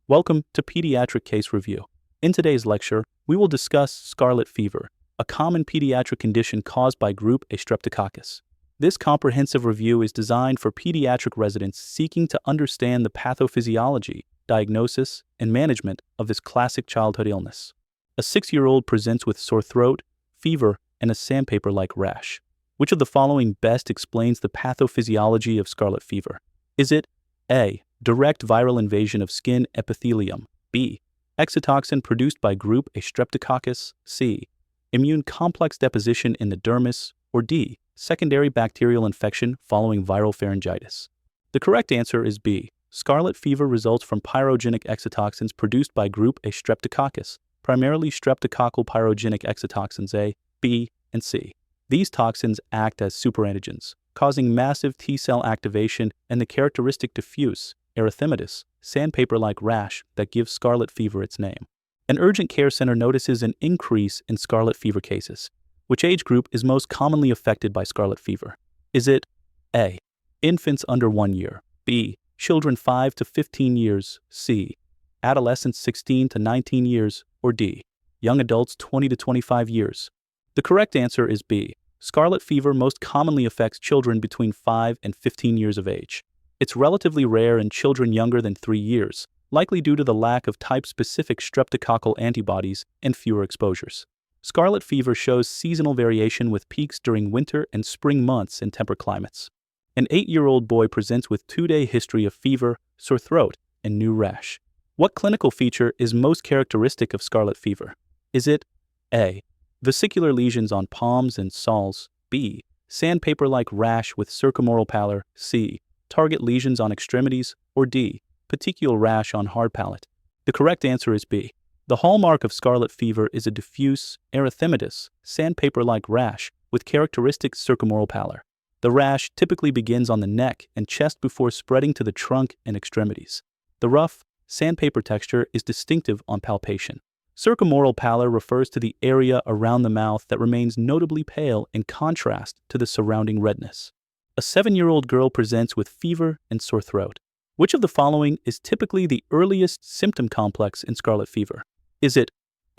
Welcome to Pediatric Case Review. In today's lecture, we will discuss scarlet fever, a common pediatric condition caused by group A streptococcus. This comprehensive review is designed for pediatric residents seeking to understand the pathophysiology, diagnosis, and management of this classic childhood illness. A 6-year-old presents with sore throat, fever, and a sandpaper-like rash. Which of the following best explains the pathophysiology of scarlet fever? Is it A. Direct viral invasion of skin epithelium, B. Exotoxin produced by group A streptococcus, C. Immune complex deposition in the dermis, or D. Secondary bacterial infection following viral pharyngitis? The correct answer is B. Scarlet fever results from pyrogenic exotoxins produced by group A streptococcus, primarily streptococcal pyrogenic exotoxins A, B, and C. These toxins act as superantigens, causing massive T-cell activation and the characteristic diffuse, erythematous, sandpaper-like rash that gives scarlet fever its name. An urgent care center notices an increase in scarlet fever cases. Which age group is most commonly affected by scarlet fever? Is it A. Infants under 1 year, B. Children 5 to 15 years, C. Adolescents 16 to 19 years, or D. Young adults 20 to 25 years? The correct answer is B. Scarlet fever most commonly affects children between 5 and 15 years of age. It's relatively rare in children younger than 3 years, likely due to the lack of type-specific streptococcal antibodies and fewer exposures. Scarlet fever shows seasonal variation with peaks during winter and spring months in temperate climates. An 8-year-old boy presents with 2-day history of fever, sore throat, and new rash. What clinical feature is most characteristic of scarlet fever? Is it A. Vesicular lesions on palms and soles, B. Sandpaper-like rash with circumoral pallor, C. Target lesions on extremities, or D. Petechial rash on hard palate? The correct answer is B. The hallmark of scarlet fever is a diffuse, erythematous, sandpaper-like rash with characteristic circumoral pallor. The rash typically begins on the neck and chest before spreading to the trunk and extremities. The rough, sandpaper texture is distinctive on palpation. Circumoral pallor refers to the area around the mouth that remains notably pale in contrast to the surrounding redness. A 7-year-old girl presents with fever and sore throat. Which of the following is typically the earliest symptom complex in scarlet fever? Is it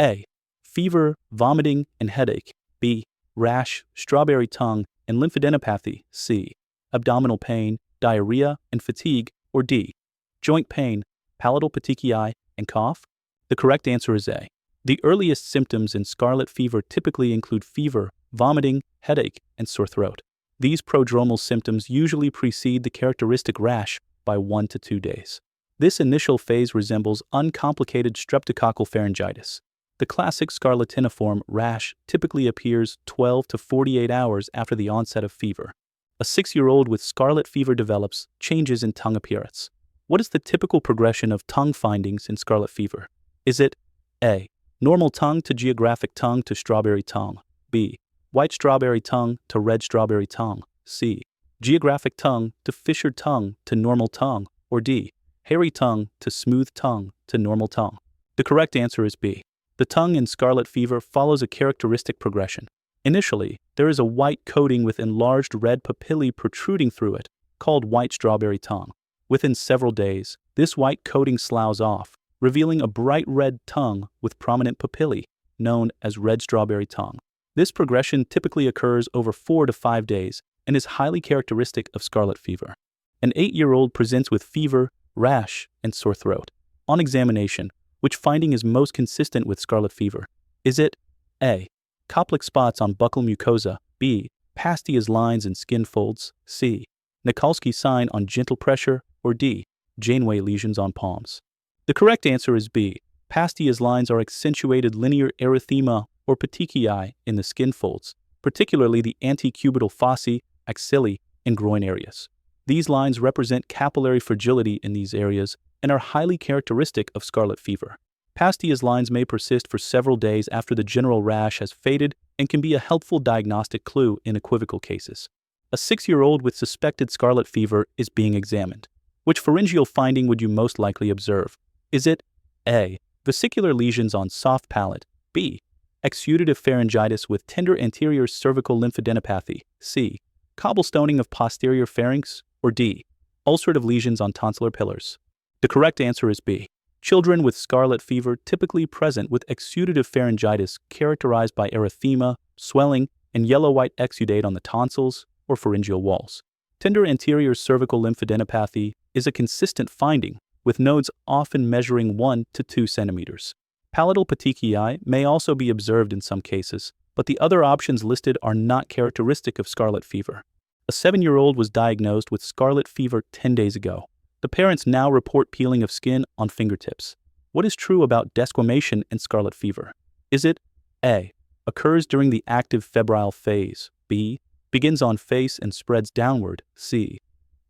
A. Fever, vomiting, and headache, B. Rash, strawberry tongue, and lymphadenopathy, C. Abdominal pain, diarrhea, and fatigue, or D. Joint pain, palatal petechiae, and cough? The correct answer is A. The earliest symptoms in scarlet fever typically include fever, vomiting, headache, and sore throat. These prodromal symptoms usually precede the characteristic rash by 1 to 2 days. This initial phase resembles uncomplicated streptococcal pharyngitis. The classic scarlatiniform rash typically appears 12 to 48 hours after the onset of fever. A 6-year-old with scarlet fever develops changes in tongue appearance. What is the typical progression of tongue findings in scarlet fever? Is it A. Normal tongue to geographic tongue to strawberry tongue, B. White strawberry tongue to red strawberry tongue, C. Geographic tongue to fissured tongue to normal tongue, or D. Hairy tongue to smooth tongue to normal tongue? The correct answer is B. The tongue in scarlet fever follows a characteristic progression. Initially, there is a white coating with enlarged red papillae protruding through it, called white strawberry tongue. Within several days, this white coating sloughs off, revealing a bright red tongue with prominent papillae, known as red strawberry tongue. This progression typically occurs over 4 to 5 days and is highly characteristic of scarlet fever. An 8-year-old presents with fever, rash, and sore throat. On examination, which finding is most consistent with scarlet fever? Is it A. Koplik spots on buccal mucosa, B. Pastia's lines and skin folds, C. Nikolsky sign on gentle pressure, or D. Janeway lesions on palms? The correct answer is B. Pastia's lines are accentuated linear erythema or petechiae in the skin folds, particularly the antecubital fossae, axillae, and groin areas. These lines represent capillary fragility in these areas and are highly characteristic of scarlet fever. Pastia's lines may persist for several days after the general rash has faded and can be a helpful diagnostic clue in equivocal cases. A 6-year-old with suspected scarlet fever is being examined. Which pharyngeal finding would you most likely observe? Is it A. Vesicular lesions on soft palate, B. Exudative pharyngitis with tender anterior cervical lymphadenopathy, C. Cobblestoning of posterior pharynx, or D. Ulcerative lesions on tonsillar pillars? The correct answer is B. Children with scarlet fever typically present with exudative pharyngitis characterized by erythema, swelling, and yellow-white exudate on the tonsils or pharyngeal walls. Tender anterior cervical lymphadenopathy is a consistent finding, with nodes often measuring 1 to 2 centimeters. Palatal petechiae may also be observed in some cases, but the other options listed are not characteristic of scarlet fever. A 7-year-old was diagnosed with scarlet fever 10 days ago. The parents now report peeling of skin on fingertips. What is true about desquamation in scarlet fever? Is it A. Occurs during the active febrile phase, B. Begins on face and spreads downward, C.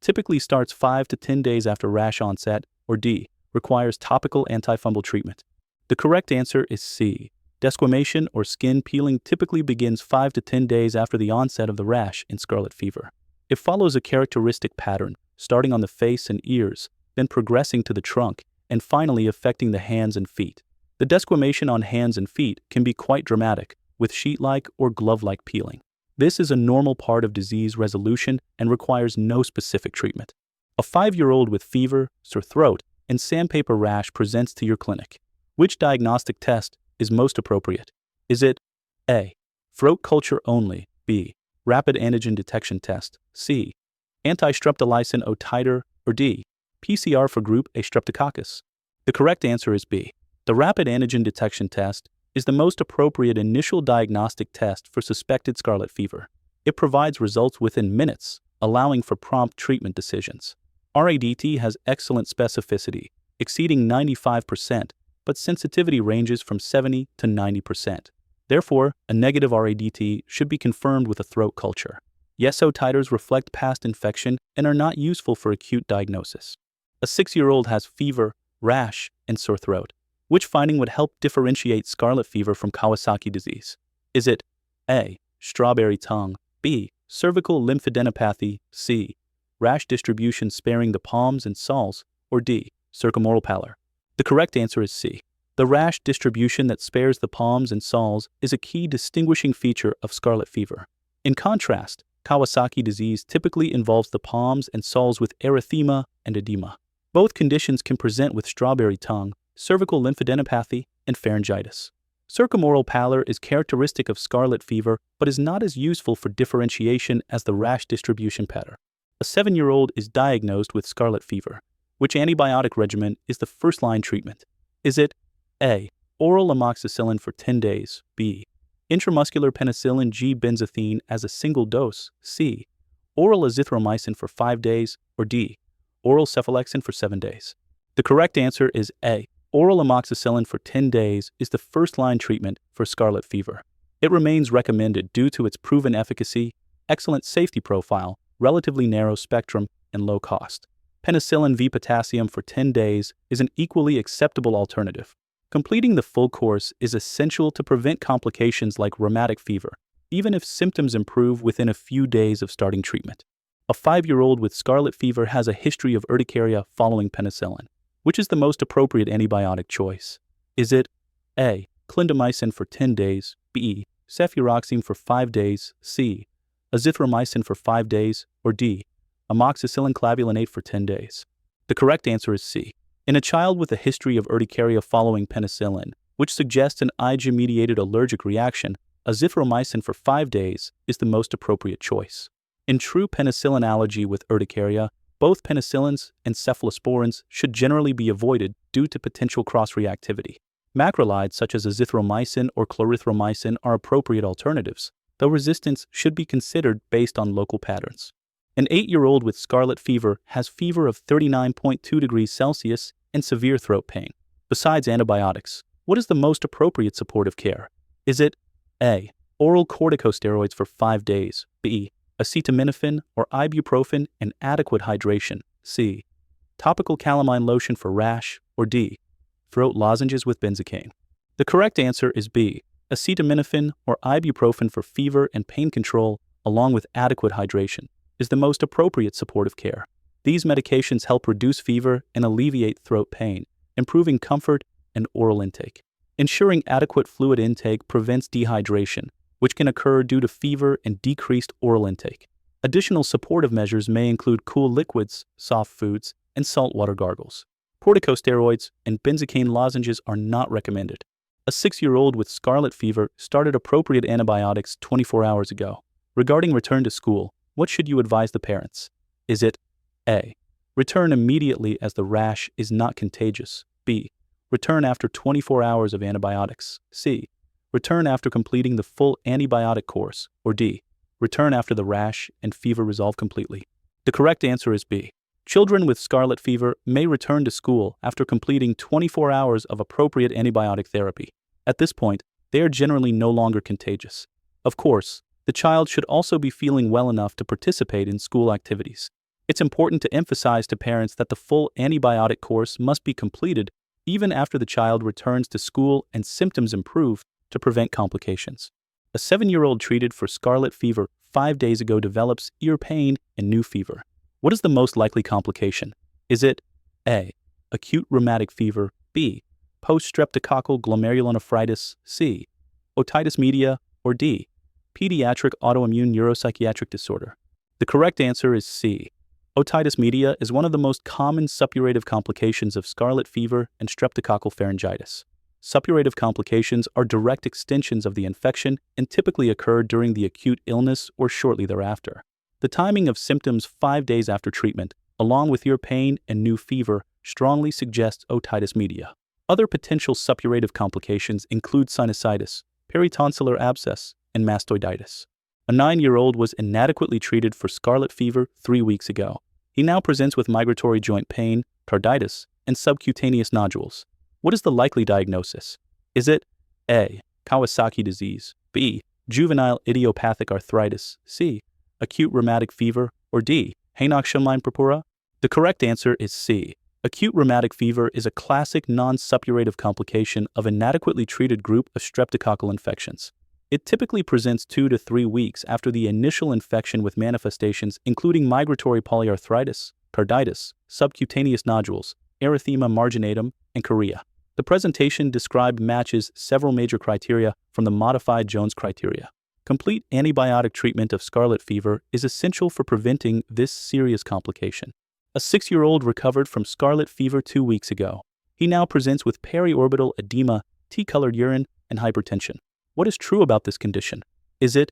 Typically starts 5 to 10 days after rash onset, or D. Requires topical antifungal treatment? The correct answer is C. Desquamation or skin peeling typically begins 5 to 10 days after the onset of the rash in scarlet fever. It follows a characteristic pattern, starting on the face and ears, then progressing to the trunk, and finally affecting the hands and feet. The desquamation on hands and feet can be quite dramatic, with sheet-like or glove-like peeling. This is a normal part of disease resolution and requires no specific treatment. A 5-year-old with fever, sore throat, and sandpaper rash presents to your clinic. Which diagnostic test is most appropriate? Is it A. Throat culture only, B. Rapid antigen detection test, C. Anti-streptolysin O titer, or D. PCR for group A streptococcus? The correct answer is B. The rapid antigen detection test is the most appropriate initial diagnostic test for suspected scarlet fever. It provides results within minutes, allowing for prompt treatment decisions. RADT has excellent specificity, exceeding 95%, but sensitivity ranges from 70 to 90%. Therefore, a negative RADT should be confirmed with a throat culture. Yes, O titers reflect past infection and are not useful for acute diagnosis. A 6-year-old has fever, rash, and sore throat. Which finding would help differentiate scarlet fever from Kawasaki disease? Is it A. Strawberry tongue, B. Cervical lymphadenopathy, C. Rash distribution sparing the palms and soles, or D. Circumoral pallor? The correct answer is C. The rash distribution that spares the palms and soles is a key distinguishing feature of scarlet fever. In contrast, Kawasaki disease typically involves the palms and soles with erythema and edema. Both conditions can present with strawberry tongue, cervical lymphadenopathy, and pharyngitis. Circumoral pallor is characteristic of scarlet fever but is not as useful for differentiation as the rash distribution pattern. A 7-year-old is diagnosed with scarlet fever. Which antibiotic regimen is the first-line treatment? Is it A. Oral amoxicillin for 10 days, B. Intramuscular penicillin G-benzathine as a single dose, C. Oral azithromycin for 5 days, or D. Oral cephalexin for 7 days? The correct answer is A. Oral amoxicillin for 10 days is the first-line treatment for scarlet fever. It remains recommended due to its proven efficacy, excellent safety profile, relatively narrow spectrum, and low cost. Penicillin V potassium for 10 days is an equally acceptable alternative. Completing the full course is essential to prevent complications like rheumatic fever, even if symptoms improve within a few days of starting treatment. A 5-year-old with scarlet fever has a history of urticaria following penicillin. Which is the most appropriate antibiotic choice? Is it A. Clindamycin for 10 days, B. Cefuroxime for 5 days, C. Azithromycin for 5 days, or D. Amoxicillin clavulanate for 10 days? The correct answer is C. In a child with a history of urticaria following penicillin, which suggests an IgE-mediated allergic reaction, azithromycin for 5 days is the most appropriate choice. In true penicillin allergy with urticaria, both penicillins and cephalosporins should generally be avoided due to potential cross-reactivity. Macrolides such as azithromycin or clarithromycin are appropriate alternatives, though resistance should be considered based on local patterns. An 8-year-old with scarlet fever has fever of 39.2 degrees Celsius and severe throat pain. Besides antibiotics, what is the most appropriate supportive care? Is it A. Oral corticosteroids for 5 days, B. Acetaminophen or ibuprofen and adequate hydration, C. Topical calamine lotion for rash, or D. Throat lozenges with benzocaine? The correct answer is B. Acetaminophen or ibuprofen for fever and pain control, along with adequate hydration, is the most appropriate supportive care. These medications help reduce fever and alleviate throat pain, improving comfort and oral intake. Ensuring adequate fluid intake prevents dehydration, which can occur due to fever and decreased oral intake. Additional supportive measures may include cool liquids, soft foods, and saltwater gargles. Corticosteroids and benzocaine lozenges are not recommended. A 6-year-old with scarlet fever started appropriate antibiotics 24 hours ago. Regarding return to school, what should you advise the parents? Is it A. Return immediately as the rash is not contagious. B. Return after 24 hours of antibiotics. C. Return after completing the full antibiotic course. Or D. Return after the rash and fever resolve completely. The correct answer is B. Children with scarlet fever may return to school after completing 24 hours of appropriate antibiotic therapy. At this point, they are generally no longer contagious. Of course, the child should also be feeling well enough to participate in school activities. It's important to emphasize to parents that the full antibiotic course must be completed even after the child returns to school and symptoms improve to prevent complications. A 7-year-old treated for scarlet fever 5 days ago develops ear pain and new fever. What is the most likely complication? Is it A. Acute rheumatic fever, B. Post-streptococcal glomerulonephritis, C. Otitis media, or D. Pediatric autoimmune neuropsychiatric disorder? The correct answer is C. Otitis media is one of the most common suppurative complications of scarlet fever and streptococcal pharyngitis. Suppurative complications are direct extensions of the infection and typically occur during the acute illness or shortly thereafter. The timing of symptoms 5 days after treatment, along with ear pain and new fever, strongly suggests otitis media. Other potential suppurative complications include sinusitis, peritonsillar abscess, and mastoiditis. A 9-year-old was inadequately treated for scarlet fever 3 weeks ago. He now presents with migratory joint pain, carditis, and subcutaneous nodules. What is the likely diagnosis? Is it A. Kawasaki disease, B. Juvenile idiopathic arthritis, C. Acute rheumatic fever, or D. Henoch-Schönlein purpura? The correct answer is C. Acute rheumatic fever is a classic non-suppurative complication of inadequately treated group of streptococcal infections. It typically presents 2 to 3 weeks after the initial infection with manifestations including migratory polyarthritis, carditis, subcutaneous nodules, erythema marginatum, and chorea. The presentation described matches several major criteria from the modified Jones criteria. Complete antibiotic treatment of scarlet fever is essential for preventing this serious complication. A 6-year-old recovered from scarlet fever 2 weeks ago. He now presents with periorbital edema, tea-colored urine, and hypertension. What is true about this condition? Is it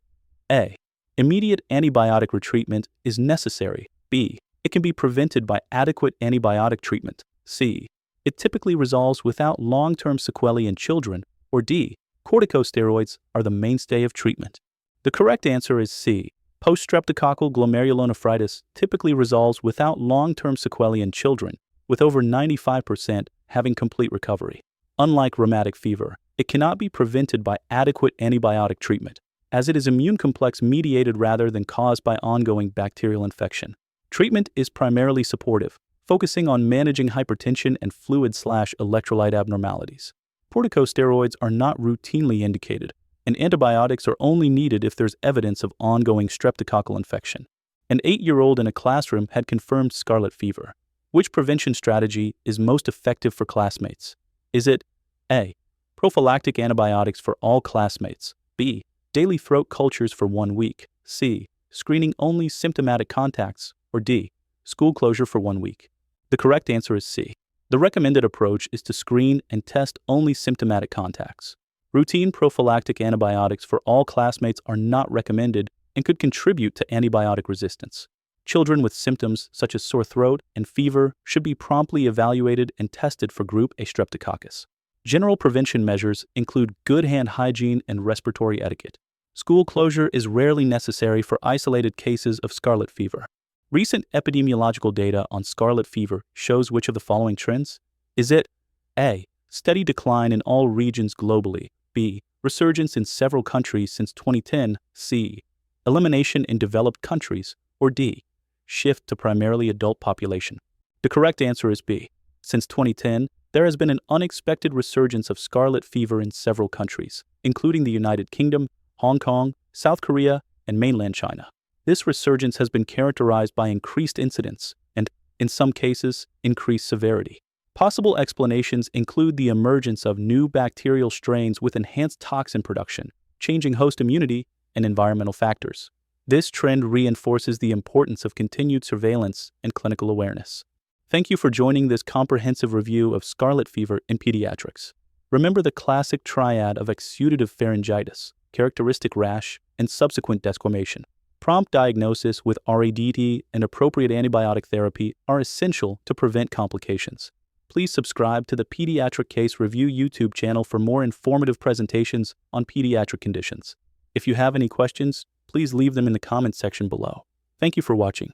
A. Immediate antibiotic retreatment is necessary. B. It can be prevented by adequate antibiotic treatment. C. It typically resolves without long-term sequelae in children. Or D. Corticosteroids are the mainstay of treatment. The correct answer is C. Post-streptococcal glomerulonephritis typically resolves without long-term sequelae in children, with over 95% having complete recovery. Unlike rheumatic fever, it cannot be prevented by adequate antibiotic treatment, as it is immune complex mediated rather than caused by ongoing bacterial infection. Treatment is primarily supportive, focusing on managing hypertension and fluid/electrolyte abnormalities. Corticosteroids are not routinely indicated, and antibiotics are only needed if there's evidence of ongoing streptococcal infection. An 8-year-old in a classroom had confirmed scarlet fever. Which prevention strategy is most effective for classmates? Is it A. Prophylactic antibiotics for all classmates, B. Daily throat cultures for 1 week, C. Screening only symptomatic contacts, or D. School closure for 1 week? The correct answer is C. The recommended approach is to screen and test only symptomatic contacts. Routine prophylactic antibiotics for all classmates are not recommended and could contribute to antibiotic resistance. Children with symptoms such as sore throat and fever should be promptly evaluated and tested for group A streptococcus. General prevention measures include good hand hygiene and respiratory etiquette. School closure is rarely necessary for isolated cases of scarlet fever. Recent epidemiological data on scarlet fever shows which of the following trends? Is it A. Steady decline in all regions globally, B. Resurgence in several countries since 2010, C. Elimination in developed countries, or D. Shift to primarily adult population? The correct answer is B. Since 2010, there has been an unexpected resurgence of scarlet fever in several countries, including the United Kingdom, Hong Kong, South Korea, and mainland China. This resurgence has been characterized by increased incidence and, in some cases, increased severity. Possible explanations include the emergence of new bacterial strains with enhanced toxin production, changing host immunity, and environmental factors. This trend reinforces the importance of continued surveillance and clinical awareness. Thank you for joining this comprehensive review of scarlet fever in pediatrics. Remember the classic triad of exudative pharyngitis, characteristic rash, and subsequent desquamation. Prompt diagnosis with RADT and appropriate antibiotic therapy are essential to prevent complications. Please subscribe to the Pediatric Case Review YouTube channel for more informative presentations on pediatric conditions. If you have any questions, please leave them in the comments section below. Thank you for watching.